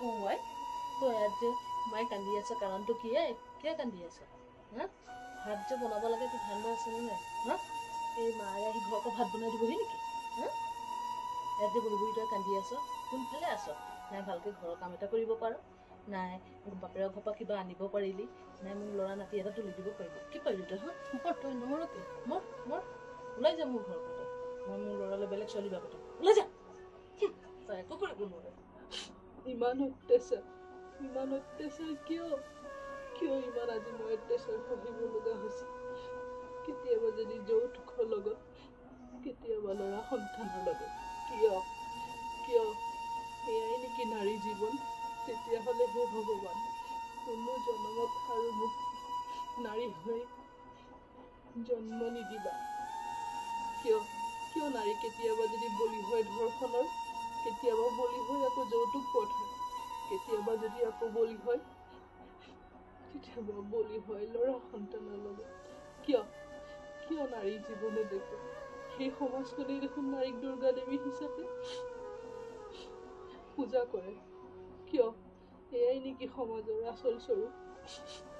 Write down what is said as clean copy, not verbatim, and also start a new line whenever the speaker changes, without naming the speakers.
আই তই ইয়াত যে মায়ে কান্দি আছে কাৰণটো কি কিয় কান্দি আছে হা ভাত যে বনাব লাগে তোৰ ধান আছেনে নাই হা এই মায়ে আহি ঘৰতে ভাত বনাই দিবহি নেকি হা ইয়াত যে বহি বহি তই কান্দি আছ কোনফালে আছ নাই ভালকৈ ঘৰৰ কাম এটা কৰিব পাৰ নাই বাপেৰৰ ঘৰৰ পৰা কিবা আনিব পাৰিলি নাই মোক ল'ৰা নাতি এটা তুলি দিব পাৰিলি কি পাৰিলি তই হা মৰ তই নমৰকে মৰ ওলাই যা মোৰ ঘৰৰ পৰা মই মোৰ ল'ৰালৈ বেলেগ ছোৱালী বাপে ওলাই যা তই একো কৰিব নোৱাৰে
ইমান অত্যাচাৰ কিয় ইমান আজি মই অত্যাচাৰ সহিব লগা হৈছে কেতিয়াবা যদি যৌতুকৰ লগত কেতিয়াবা ল'ৰা সন্তানৰ লগত কিয় এয়াই নেকি নাৰী জীৱন তেতিয়াহ'লে হে ভগৱান কোনো জন্মত আৰু মোক নাৰী হৈ জন্ম নিদিবা কিয় নাৰী কেতিয়াবা যদি বলি হয় ধৰ্ষণৰ কেতিয়াবা বলি হয় আকৌ যৌতুক প্ৰথাৰ কেতিয়াবা যদি আকৌ বলি হয় কেতিয়াবা বলি হয় ল'ৰা সন্তানৰ লগত কিয় নাৰী জীৱনে দেখে সেই সমাজখনেই দেখোন নাৰীক দুৰ্গা দেৱী হিচাপে পূজা কৰে কিয় এয়াই নেকি সমাজৰ আচল স্বৰূপ